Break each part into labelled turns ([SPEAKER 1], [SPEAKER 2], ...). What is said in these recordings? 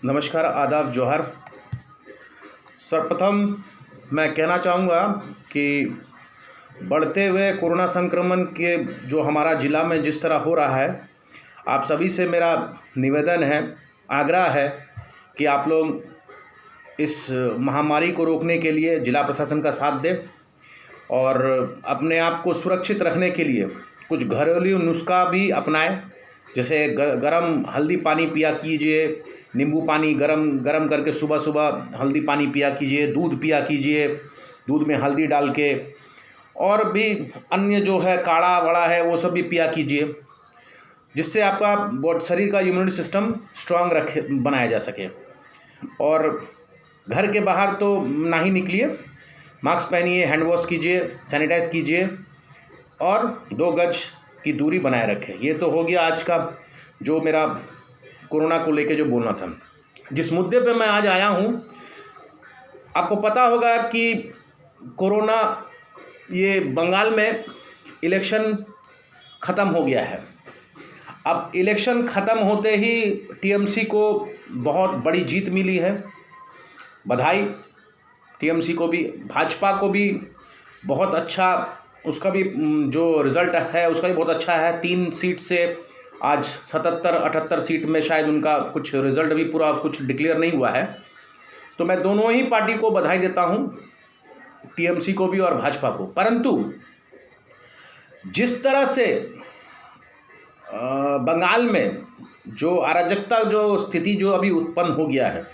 [SPEAKER 1] नमस्कार, आदाब, जोहर। सर्वप्रथम मैं कहना चाहूँगा कि बढ़ते हुए कोरोना संक्रमण के जो हमारा ज़िला में जिस तरह हो रहा है, आप सभी से मेरा निवेदन है, आग्रह है कि आप लोग इस महामारी को रोकने के लिए ज़िला प्रशासन का साथ दें और अपने आप को सुरक्षित रखने के लिए कुछ घरेलू नुस्खा भी अपनाएं। जैसे गरम हल्दी पानी पिया कीजिए, नींबू पानी गरम गरम करके सुबह सुबह हल्दी पानी पिया कीजिए, दूध पिया कीजिए, दूध में हल्दी डाल के, और भी अन्य जो है काढ़ा वड़ा है वो सब भी पिया कीजिए, जिससे आपका शरीर का इम्यूनिटी सिस्टम स्ट्रांग बनाया जा सके। और घर के बाहर तो ना ही निकलिए, मास्क पहनिए, हैंड वॉश कीजिए, सैनिटाइज कीजिए और 2 गज की दूरी बनाए रखें। ये तो हो गया आज का जो मेरा कोरोना को लेके जो बोलना था। जिस मुद्दे पे मैं आज आया हूँ, आपको पता होगा कि कोरोना ये बंगाल में इलेक्शन ख़त्म हो गया है। अब इलेक्शन ख़त्म होते ही टीएमसी को बहुत बड़ी जीत मिली है, बधाई टीएमसी को भी, भाजपा को भी बहुत अच्छा, उसका भी जो रिज़ल्ट है उसका भी बहुत अच्छा है। 3 सीट से आज 77-78 सीट में शायद उनका कुछ रिज़ल्ट भी पूरा कुछ डिक्लेयर नहीं हुआ है। तो मैं दोनों ही पार्टी को बधाई देता हूं, टीएमसी को भी और भाजपा को। परंतु जिस तरह से बंगाल में जो अराजकता जो स्थिति जो अभी उत्पन्न हो गया है,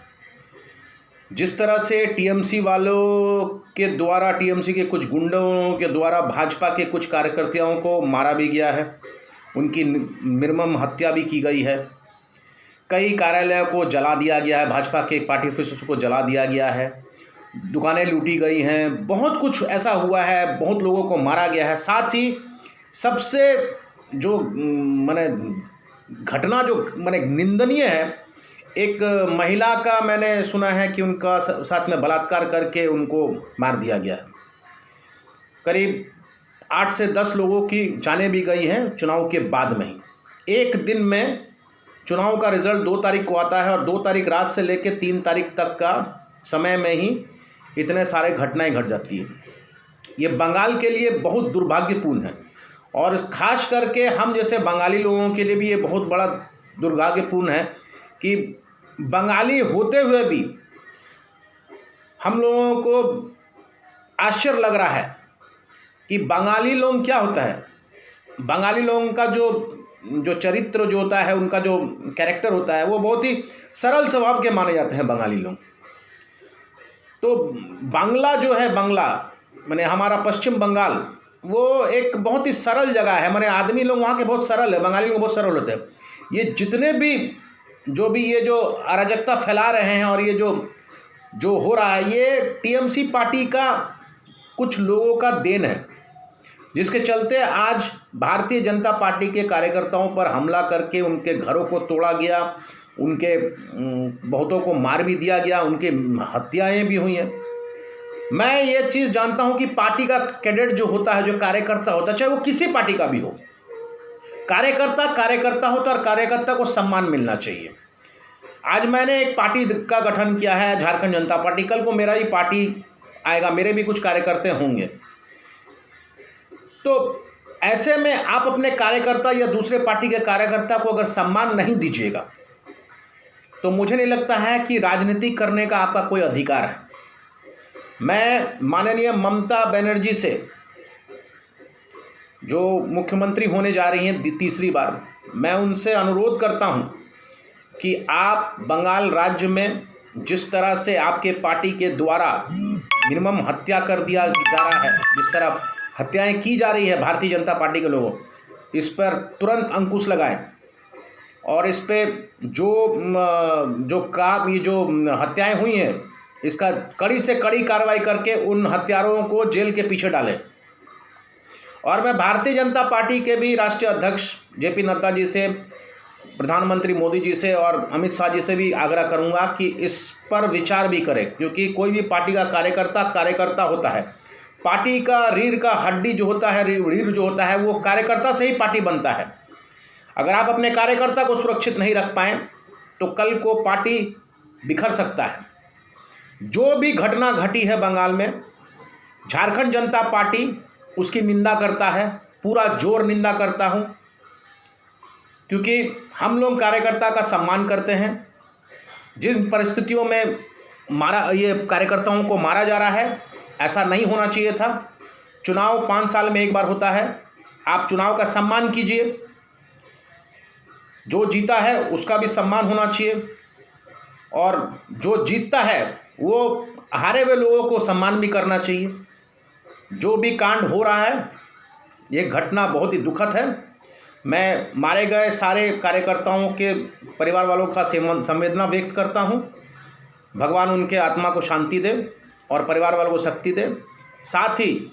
[SPEAKER 1] जिस तरह से टीएमसी वालों के द्वारा, टीएमसी के कुछ गुंडों के द्वारा भाजपा के कुछ कार्यकर्ताओं को मारा भी गया है, उनकी निर्मम हत्या भी की गई है, कई कार्यालयों को जला दिया गया है, भाजपा के पार्टी ऑफिस को जला दिया गया है, दुकानें लूटी गई हैं, बहुत कुछ ऐसा हुआ है, बहुत लोगों को मारा गया है। साथ ही सबसे जो माने घटना जो माने निंदनीय है, एक महिला का मैंने सुना है कि उनका साथ में बलात्कार करके उनको मार दिया गया है। करीब 8 से 10 लोगों की जानें भी गई हैं चुनाव के बाद में ही। एक दिन में चुनाव का रिज़ल्ट 2 तारीख को आता है और 2 तारीख रात से लेकर 3 तारीख तक का समय में ही इतने सारे घटनाएं घट जाती हैं। ये बंगाल के लिए बहुत दुर्भाग्यपूर्ण है और ख़ास करके हम जैसे बंगाली लोगों के लिए भी ये बहुत बड़ा दुर्भाग्यपूर्ण है कि बंगाली होते हुए भी हम लोगों को आश्चर्य लग रहा है कि बंगाली लोग क्या होता है। बंगाली लोगों का जो चरित्र जो होता है, उनका जो कैरेक्टर होता है, वो बहुत ही सरल स्वभाव के माने जाते हैं बंगाली लोग। तो बांग्ला जो है, बांग्ला माने हमारा पश्चिम बंगाल, वो एक बहुत ही सरल जगह है। माने आदमी लोग वहाँ के बहुत सरल है, बंगाली लोग बहुत सरल होते हैं। ये जितने भी ये जो अराजकता फैला रहे हैं और ये जो हो रहा है, ये टीएमसी पार्टी का कुछ लोगों का देन है, जिसके चलते आज भारतीय जनता पार्टी के कार्यकर्ताओं पर हमला करके उनके घरों को तोड़ा गया, उनके बहुतों को मार भी दिया गया, उनके हत्याएं भी हुई हैं। मैं ये चीज़ जानता हूं कि पार्टी का कैडेट जो होता है, जो कार्यकर्ता होता है, चाहे वो किसी पार्टी का भी हो, कार्यकर्ता होता है और कार्यकर्ता को सम्मान मिलना चाहिए। आज मैंने एक पार्टी का गठन किया है, झारखंड जनता पार्टी। कल को मेरा ही पार्टी आएगा, मेरे भी कुछ कार्यकर्ता होंगे। तो ऐसे में आप अपने कार्यकर्ता या दूसरे पार्टी के कार्यकर्ता को अगर सम्मान नहीं दीजिएगा, तो मुझे नहीं लगता है कि राजनीति करने का आपका कोई अधिकार है। मैं माननीय ममता बनर्जी से, जो मुख्यमंत्री होने जा रही हैं तीसरी बार, मैं उनसे अनुरोध करता हूं कि आप बंगाल राज्य में जिस तरह से आपके पार्टी के द्वारा निर्मम हत्या कर दिया जा रहा है, जिस तरह हत्याएं की जा रही है भारतीय जनता पार्टी के लोगों, इस पर तुरंत अंकुश लगाएं और इस पे जो हत्याएं हुई हैं, इसका कड़ी से कड़ी कार्रवाई करके उन हत्यारों को जेल के पीछे डालें। और मैं भारतीय जनता पार्टी के भी राष्ट्रीय अध्यक्ष जेपी नड्डा जी से, प्रधानमंत्री मोदी जी से और अमित शाह जी से भी आग्रह करूंगा कि इस पर विचार भी करें, क्योंकि कोई भी पार्टी का कार्यकर्ता होता है। पार्टी का रीढ़ का हड्डी जो होता है, रीढ़ जो होता है, वो कार्यकर्ता से ही पार्टी बनता है। अगर आप अपने कार्यकर्ता को सुरक्षित नहीं रख पाएँ तो कल को पार्टी बिखर सकता है। जो भी घटना घटी है बंगाल में, झारखंड जनता पार्टी उसकी निंदा करता है, पूरा जोर निंदा करता हूँ, क्योंकि हम लोग कार्यकर्ता का सम्मान करते हैं। जिन परिस्थितियों में ये कार्यकर्ताओं को मारा जा रहा है, ऐसा नहीं होना चाहिए था। चुनाव 5 साल में एक बार होता है, आप चुनाव का सम्मान कीजिए। जो जीता है उसका भी सम्मान होना चाहिए, और जो जीतता है वो हारे हुए लोगों को सम्मान भी करना चाहिए। जो भी कांड हो रहा है, ये घटना बहुत ही दुखद है। मैं मारे गए सारे कार्यकर्ताओं के परिवार वालों का संवेदना व्यक्त करता हूं। भगवान उनके आत्मा को शांति दे और परिवार वालों को शक्ति दे। साथ ही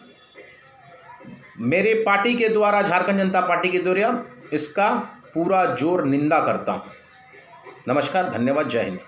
[SPEAKER 1] मेरे पार्टी के द्वारा, झारखंड जनता पार्टी के द्वारा इसका पूरा जोर निंदा करता हूं। नमस्कार, धन्यवाद, जय हिंद।